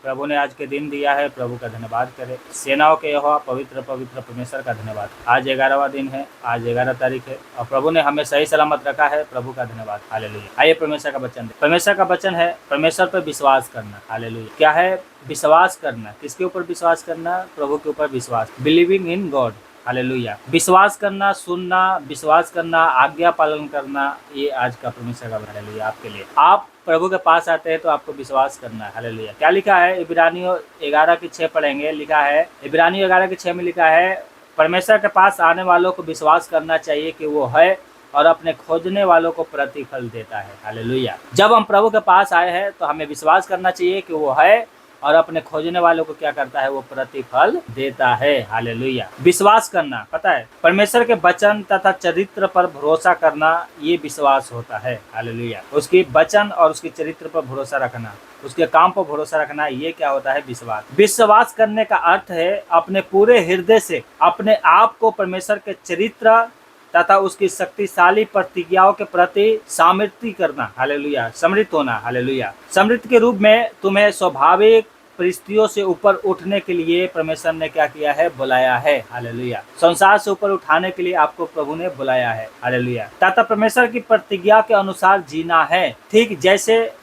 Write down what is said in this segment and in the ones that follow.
प्रभु ने आज के दिन दिया है, प्रभु का धन्यवाद करें। सेनाओं के यहोवा पवित्र पवित्र परमेश्वर का धन्यवाद। आज 11वां दिन है, आज 11 तारीख है और प्रभु ने हमें सही सलामत रखा है। प्रभु का धन्यवाद। हालेलुया। आइए परमेश्वर का वचन दें। परमेश्वर का वचन है परमेश्वर पर विश्वास करना। हालेलुया। क्या है विश्वास करना? किसके ऊपर विश्वास करना? प्रभु के ऊपर विश्वास। Believing in God. हालेलुया। विश्वास करना, सुनना, विश्वास करना, आज्ञा पालन करना, ये आज का परमेश्वर का हालेलुया आपके लिए। आप प्रभु के पास आते हैं तो आपको विश्वास करना है। हालेलुया। क्या लिखा है? इब्रानियों 11:6 पढ़ेंगे। लिखा है इब्रानियों 11:6 में लिखा है परमेश्वर के पास आने वालों को विश्वास करना चाहिए कि वो है और अपने खोजने वालों को प्रतिफल देता है। हालेलुया। जब हम प्रभु के पास आए हैं तो हमें विश्वास करना चाहिए कि वो है और अपने खोजने वालों को क्या करता है? वो प्रतिफल देता है। हालेलुया। विश्वास करना, पता है, परमेश्वर के वचन तथा चरित्र पर भरोसा करना, ये विश्वास होता है। हालेलुया। उसकी वचन और उसके चरित्र पर भरोसा रखना, उसके काम पर भरोसा रखना, ये क्या होता है? विश्वास। विश्वास करने का अर्थ है अपने पूरे हृदय से अपने आप को परमेश्वर के चरित्र तथा उसकी शक्तिशाली प्रतिज्ञाओं के प्रति समर्पित करना। हालेलुया। समृद्ध होना। हालेलुया। समृद्ध के रूप में तुम्हें स्वाभाविक परिस्थितियों से ऊपर उठने के लिए परमेश्वर ने क्या किया है? बुलाया है। हालेलुया। संसार से ऊपर उठाने के लिए आपको प्रभु ने बुलाया है। हालेलुया। तथा परमेश्वर की प्रतिज्ञा के अनुसार जीना है, ठीक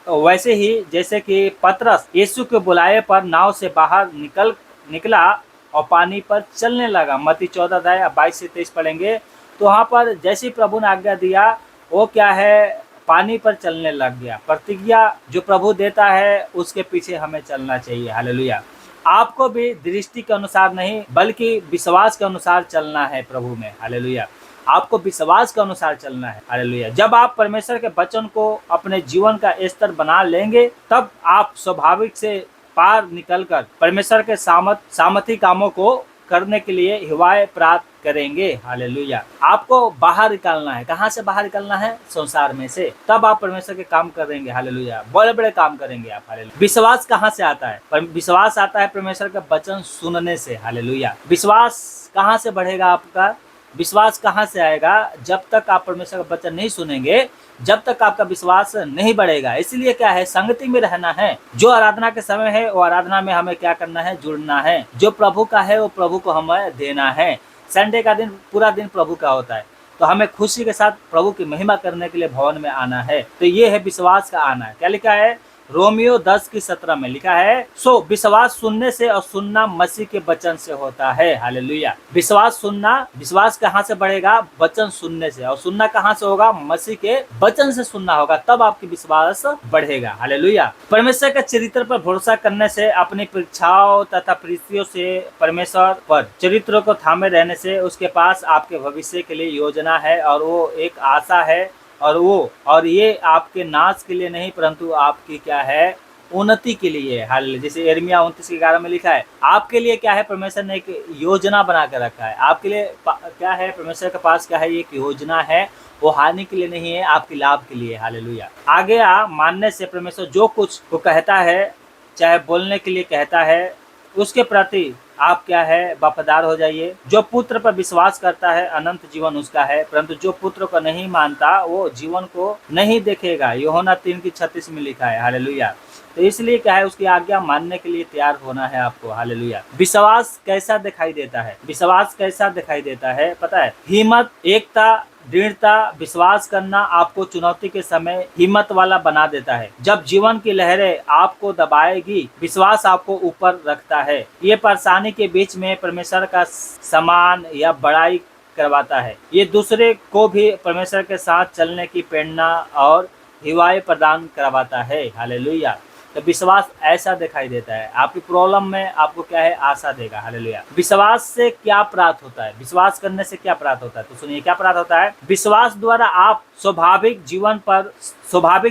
वैसे ही जैसे कि पतरस यीशु के बुलाए पर नाव से बाहर निकला और पानी पर चलने लगा। मत्ती 14:22-23 पढ़ेंगे तो वहाँ पर जैसे प्रभु ने आज्ञा दिया वो क्या है? पानी पर चलने लग गया। प्रतिज्ञा जो प्रभु देता है उसके पीछे हमें चलना चाहिए। हालेलुया। आपको भी दृष्टि के अनुसार नहीं बल्कि विश्वास के अनुसार चलना है प्रभु में। हालेलुया। आपको विश्वास के अनुसार चलना है। हालेलुया। जब आप परमेश्वर के वचन को अपने जीवन का स्तर बना लेंगे तब आप स्वाभाविक से पार निकलकर परमेश्वर के सामर्थी कामों को करने के लिए हिवाए प्राप्त करेंगे। हालेलुया। आपको बाहर निकालना है। कहाँ से बाहर निकलना है? संसार में से। तब आप परमेश्वर के काम करेंगे। हालेलुया। बड़े बड़े काम करेंगे आप। हालेलुया। विश्वास कहाँ से आता है? विश्वास आता है परमेश्वर का वचन सुनने से। हालेलुया। विश्वास कहाँ से बढ़ेगा आपका? विश्वास कहाँ से आएगा? जब तक आप परमेश्वर का वचन नहीं सुनेंगे, जब तक आपका विश्वास नहीं बढ़ेगा। इसलिए क्या है? संगति में रहना है। जो आराधना के समय है वो आराधना में हमें क्या करना है? जुड़ना है। जो प्रभु का है वो प्रभु को हमें देना है। संडे का दिन पूरा दिन प्रभु का होता है तो हमें खुशी के साथ प्रभु की महिमा करने के लिए भवन में आना है। तो ये है विश्वास का आना है। क्या लिखा है? रोमियो 10:17 में लिखा है सो विश्वास सुनने से और सुनना मसीह के वचन से होता है। हालेलुया। विश्वास सुनना, विश्वास कहाँ से बढ़ेगा? वचन सुनने से। और सुनना कहाँ से होगा? मसीह के वचन से सुनना होगा, तब आपकी विश्वास बढ़ेगा। हालेलुया। परमेश्वर के चरित्र पर भरोसा करने से, अपनी परीक्षाओं तथा परिस्थितियों से परमेश्वर पर चरित्र को थामे रहने से उसके पास आपके भविष्य के लिए योजना है और वो एक आशा है और ये आपके नाश के लिए नहीं परंतु आपकी क्या है? उन्नति के लिए। हालेलुया। जैसे यिर्मयाह 29:11 में लिखा है आपके लिए क्या है? परमेश्वर ने एक योजना बना कर रखा है आपके लिए। क्या है? परमेश्वर के पास क्या है? एक योजना है, वो हानि के लिए नहीं है, आपके लाभ के लिए। हालेलुया। आगे मानने से परमेश्वर जो कुछ वो कहता है, चाहे बोलने के लिए कहता है, उसके प्रति आप क्या है? वफादार हो जाइए। जो पुत्र पर विश्वास करता है अनंत जीवन उसका है, परंतु जो पुत्र को नहीं मानता वो जीवन को नहीं देखेगा। यूहन्ना 3:36 में लिखा है। हालेलुया। तो इसलिए क्या है? उसकी आज्ञा मानने के लिए तैयार होना है आपको। हालेलुया। विश्वास कैसा दिखाई देता है? विश्वास कैसा दिखाई देता है पता है? हिम्मत, एकता, दृढ़ता। विश्वास करना आपको चुनौती के समय हिम्मत वाला बना देता है। जब जीवन की लहरें आपको दबाएगी, विश्वास आपको ऊपर रखता है। ये परेशानी के बीच में परमेश्वर का सम्मान या बड़ाई करवाता है। ये दूसरे को भी परमेश्वर के साथ चलने की प्रेरणा और हिवाए प्रदान करवाता है। हालेलुया। तो विश्वास ऐसा दिखाई देता है। आपकी प्रॉब्लम में आपको क्या है? आशा देगा। हालेलुया। विश्वास से क्या प्राप्त होता है? विश्वास करने से क्या प्राप्त होता है? तो सुनिए क्या प्राप्त होता है। विश्वास द्वारा आप स्वाभाविक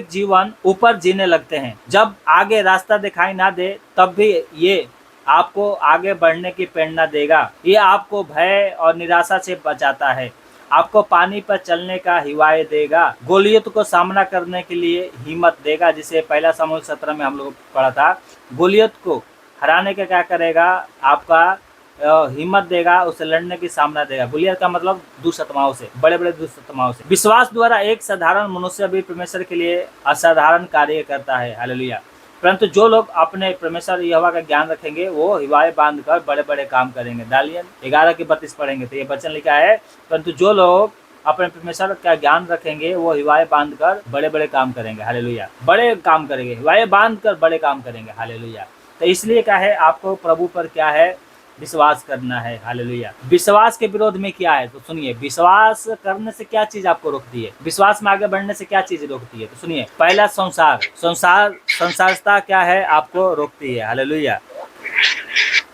जीवन ऊपर जीने लगते हैं। जब आगे रास्ता दिखाई ना दे तब भी ये आपको आगे बढ़ने की प्रेरणा देगा। ये आपको भय और निराशा से बचाता है, आपको पानी पर चलने का हिवाए देगा, गोलियत को सामना करने के लिए हिम्मत देगा। जिसे 1 शमूएल 17 में हम लोग पढ़ा था। गोलियत को हराने का क्या करेगा? आपका हिम्मत देगा, उसे लड़ने की सामना देगा। गोलियत का मतलब दुष्टआत्माओं से, बड़े बड़े दुष्टआत्माओं से। विश्वास द्वारा एक साधारण मनुष्य भी परमेश्वर के लिए असाधारण कार्य करता है। हालेलुया। परंतु जो लोग अपने परमेश्वर यहोवा का ज्ञान रखेंगे वो हिवाए बांध कर बड़े बड़े काम करेंगे। दानिय्येल 11:32 पढ़ेंगे तो ये वचन लिखा है, परंतु जो लोग अपने परमेश्वर का ज्ञान रखेंगे वो हिवाए बांध कर बड़े बड़े काम करेंगे। हालेलुया। बड़े काम करेंगे, हिवाए बांध कर बड़े काम करेंगे। हालेलुया। तो इसलिए क्या है, आपको प्रभु पर क्या है, विश्वास करना है। हालेलुया। विश्वास के विरोध में क्या है, तो सुनिए, विश्वास करने से क्या चीज आपको रोकती है, विश्वास में आगे बढ़ने से क्या चीज रोकती है, तो सुनिए, पहला संसारता क्या है आपको रोकती है। हालेलुया।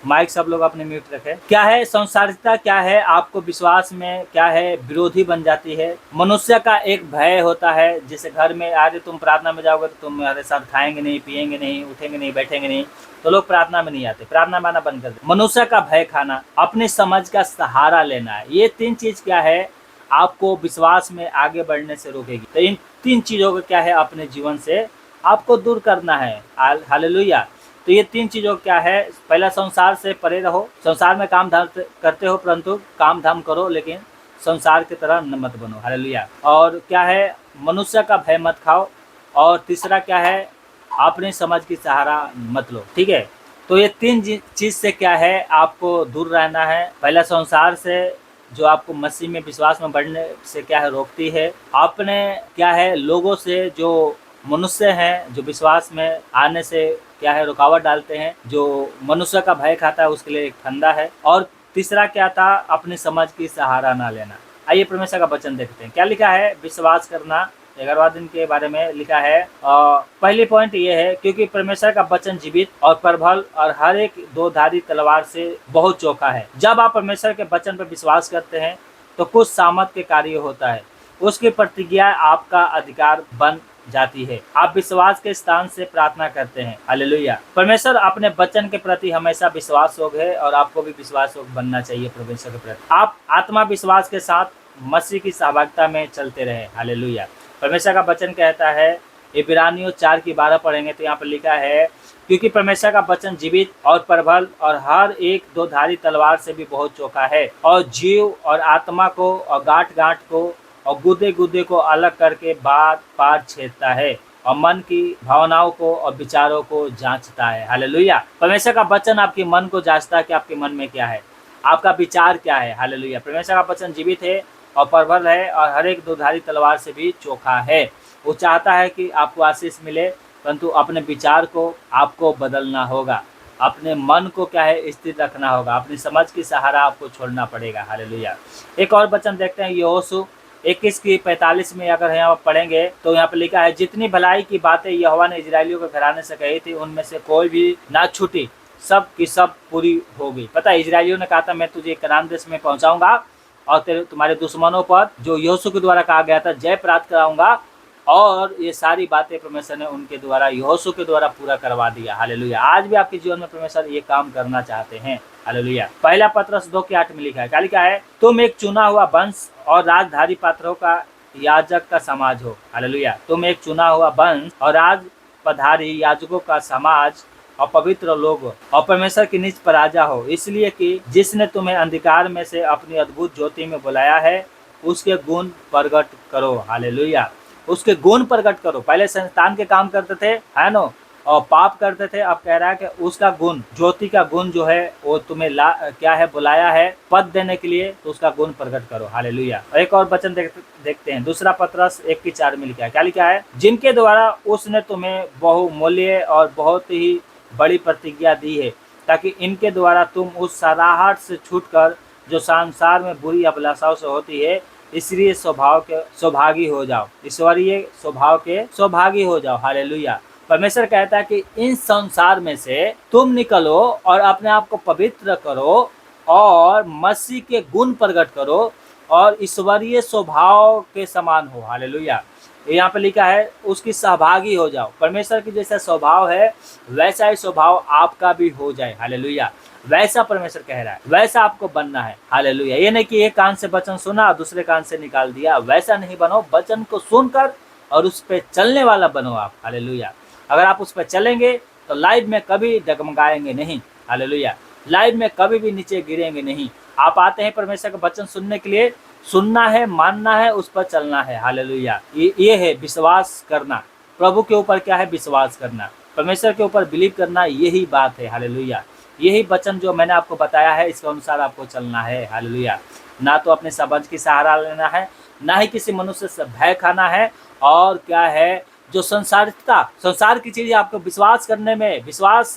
माइक सब लोग अपने म्यूट रखें। क्या है संसारिकता, क्या है आपको विश्वास में क्या है विरोधी बन जाती है। मनुष्य का एक भय होता है, जैसे घर में आज तुम प्रार्थना में जाओगे तो तुम हमारे साथ खाएंगे नहीं, पिएंगे नहीं, उठेंगे नहीं, बैठेंगे नहीं, तो लोग प्रार्थना में नहीं आते, प्रार्थना में आना बंद कर दे। मनुष्य का भय खाना, अपनी समझ का सहारा लेना है, ये 3 चीज क्या है आपको विश्वास में आगे बढ़ने से रोकेगी। तो इन 3 चीजों को क्या है अपने जीवन से आपको दूर करना है। हालेलुया। तो ये 3 चीजों क्या है, पहला संसार से परे रहो। संसार में काम धाम करते हो, परंतु काम धाम करो लेकिन संसार की तरह न मत बनो। हालेलुया। और क्या है, मनुष्य का भय मत खाओ। और तीसरा क्या है, अपनी समझ की सहारा मत लो। ठीक है। तो ये 3 चीज से क्या है आपको दूर रहना है। पहला संसार से जो आपको मसीह में विश्वास में बढ़ने से क्या है रोकती है। आपने क्या है लोगों से, जो मनुष्य हैं जो विश्वास में आने से क्या है रुकावट डालते हैं, जो मनुष्य का भय खाता है उसके लिए एक फंदा है। और तीसरा क्या था, अपनी समझ की सहारा ना लेना। आइए परमेश्वर का वचन देखते हैं क्या लिखा है। विश्वास करना 11वां दिन के बारे में लिखा है। पहली पॉइंट ये है, क्योंकि परमेश्वर का वचन जीवित और प्रबल और हर एक 2-धारी तलवार से बहुत चौखा है। जब आप परमेश्वर के वचन पर विश्वास करते हैं तो कुछ सामर्थ के कार्य होता है, उसकी प्रतिज्ञा आपका अधिकार बन जाती है। आप विश्वास के स्थान से प्रार्थना करते हैं। हालेलुया। परमेश्वर अपने वचन के प्रति हमेशा विश्वास योग्य है और आपको भी विश्वास योग्य बनना चाहिए परमेश्वर के प्रति। आप आत्मा विश्वास के साथ मसीह की सहभागिता में चलते रहे। हालेलुया। परमेश्वर का वचन कहता है, इब्रानियों 4:12 पढ़ेंगे तो यहाँ पर लिखा है, क्योंकि परमेश्वर का वचन जीवित और प्रबल और हर एक 2-धारी तलवार से भी बहुत चौखा है और जीव और आत्मा को और गांठ को और गुदे गुदे को अलग करके बार पार छेदता है और मन की भावनाओं को और विचारों को जांचता है। हालेलुया। परमेश्वर का वचन आपके मन को जांचता है कि आपके मन में क्या है, आपका विचार क्या है। हालेलुया। परमेश्वर का वचन जीवित है और प्रबल है और हर एक 2-धारी तलवार से भी चोखा है। वो चाहता है कि आपको आशीष मिले, परंतु अपने विचार को आपको बदलना होगा, अपने मन को क्या है स्थिर रखना होगा, अपनी समझ की सहारा आपको छोड़ना पड़ेगा। हालेलुया। एक और वचन देखते हैं, यहोशू 21:45 में अगर यहाँ पढ़ेंगे तो यहाँ पे लिखा है, जितनी भलाई की बातें यहोवा ने इजरायलियों के घराने से कही थी उनमें से कोई भी ना छूटी, सब की सब पूरी हो गई। पता है, इजरायलियों ने कहा था मैं तुझे कनान देश में पहुंचाऊंगा और तुम्हारे दुश्मनों पर, जो यहोशू के द्वारा कहा गया था, जय प्राप्त कराऊंगा, और ये सारी बातें परमेश्वर ने उनके द्वारा, यहोशू के द्वारा पूरा करवा दिया। हालेलुया। आज भी आपके जीवन में परमेश्वर ये काम करना चाहते हैं। हालेलुया। पहला पत्रस 2:8 में लिखा है, क्या लिखा है, तुम एक चुना हुआ वंश और राजधारी पात्रों का याजक का समाज हो। हालेलुया। तुम एक चुना हुआ वंश और राजपधारी याजकों का समाज और पवित्र लोग और परमेश्वर की निज प्रजा हो, इसलिए कि जिसने तुम्हें अंधकार में से अपनी अद्भुत ज्योति में बुलाया है उसके गुण प्रकट करो। हालेलुया। उसके गुण प्रकट करो। पहले शैतान के काम करते थे, है ना, और पाप करते थे। अब कह रहा है कि उसका गुण, ज्योति का गुण जो है वो तुम्हें क्या है बुलाया है पद देने के लिए, तो उसका गुण प्रकट करो। हालेलुया। एक और वचन देखते हैं, दूसरा पत्रस 1:4 में लिखा है, क्या लिखा है, जिनके द्वारा उसने तुम्हें बहुमूल्य और बहुत ही बड़ी प्रतिज्ञा दी है, ताकि इनके द्वारा तुम उस सराहट से छूटकर जो संसार में बुरी अभिलाषाओं से होती है, इसलिए स्वभाव के सौभागी हो जाओ, ईश्वरीय स्वभाव के सौभागी हो जाओ। हालेलुया। परमेश्वर कहता है कि इन संसार में से तुम निकलो और अपने आप को पवित्र करो और मसीह के गुण प्रकट करो और ईश्वरीय स्वभाव के समान हो। हालेलुया। यहाँ पे लिखा है उसकी सहभागी हो जाओ। परमेश्वर की जैसा स्वभाव है वैसा ही स्वभाव आपका भी हो जाए। हालेलुया। वैसा परमेश्वर कह रहा है, वैसा आपको बनना है। हालेलुया। ये नहीं कि एक कान से वचन सुना दूसरे कान से निकाल दिया, वैसा नहीं बनो। वचन को सुनकर और उस पर चलने वाला बनो आप। हालेलुया। अगर आप उस पर चलेंगे तो लाइफ में कभी डगमगाएंगे नहीं। हालेलुया। लाइफ में कभी भी नीचे गिरेंगे नहीं। आप आते हैं परमेश्वर का वचन सुनने के लिए, सुनना है, मानना है, उस पर चलना है। हालेलुया। ये है विश्वास करना। प्रभु के ऊपर क्या है, विश्वास करना। परमेश्वर के ऊपर बिलीव करना यही बात है। हालेलुया। यही वचन जो मैंने आपको बताया है, इसके अनुसार आपको चलना है। हालेलुया। ना तो अपने समझ की सहारा लेना है, ना ही किसी मनुष्य से भय खाना है। और क्या है, जो संसार की चीज़ें आपको विश्वास करने में, विश्वास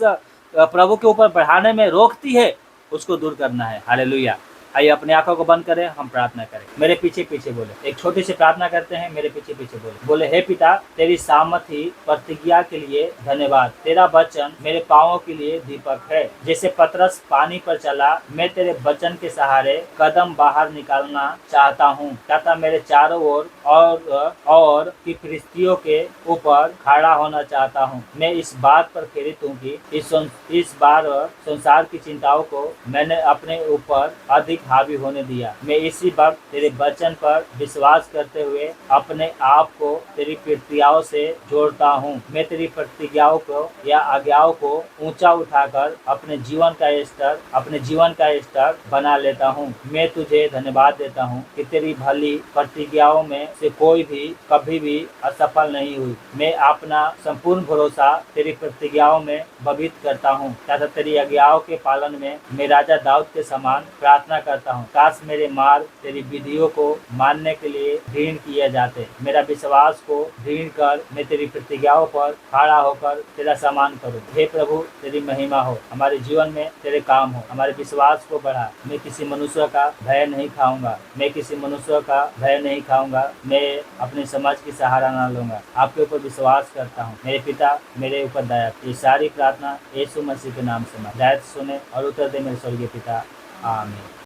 प्रभु के ऊपर बढ़ाने में रोकती है, उसको दूर करना है। हालेलुया। आइए अपनी आंखों को बंद करें, हम प्रार्थना करें। मेरे पीछे पीछे बोले, एक छोटी सी प्रार्थना करते हैं। मेरे पीछे पीछे बोले, हे पिता, तेरी सामर्थी प्रतिज्ञा के लिए धन्यवाद। तेरा वचन मेरे पांवों के लिए दीपक है। जैसे पतरस पानी पर चला, मैं तेरे वचन के सहारे कदम बाहर निकालना चाहता हूँ, तथा मेरे चारों ओर और की फिरिस्तियों के ऊपर खड़ा होना चाहता हूँ। मैं इस बात पर प्रेरित हूँ कि इस बार संसार की चिंताओं को मैंने अपने ऊपर अधिक हावी होने दिया। मैं इसी वक्त तेरे वचन पर विश्वास करते हुए अपने आप को तेरी प्रतिज्ञाओं से जोड़ता हूँ। मैं तेरी प्रतिज्ञाओं को या आज्ञाओं को ऊंचा उठाकर अपने जीवन का स्तर बना लेता हूँ। मैं तुझे धन्यवाद देता हूँ कि तेरी भली प्रतिज्ञाओं में से कोई भी कभी भी असफल नहीं हुई। मैं अपना संपूर्ण भरोसा तेरी प्रतिज्ञाओं में बबित करता हूँ, तथा तेरी आज्ञाओं के पालन में मैं राजा दाऊद के समान प्रार्थना करता हूँ। काश मेरे मार्ग तेरी विधियों को मानने के लिए दृढ़ किए जाते। मेरा विश्वास को दृढ़ कर मैं तेरी प्रतिज्ञाओं पर खड़ा होकर तेरा सम्मान करूँ। हे प्रभु, तेरी महिमा हो, हमारे जीवन में तेरे काम हो, हमारे विश्वास को बढ़ा। मैं किसी मनुष्य का भय नहीं खाऊंगा, मैं अपनी समझ की सहारा ना लूंगा, आपके ऊपर विश्वास करता हूँ। मेरे पिता, मेरे ऊपर दया। ये सारी प्रार्थना यीशु मसीह के नाम से दया सुने और उत्तर दे मेरे स्वर्गीय पिता। आमीन।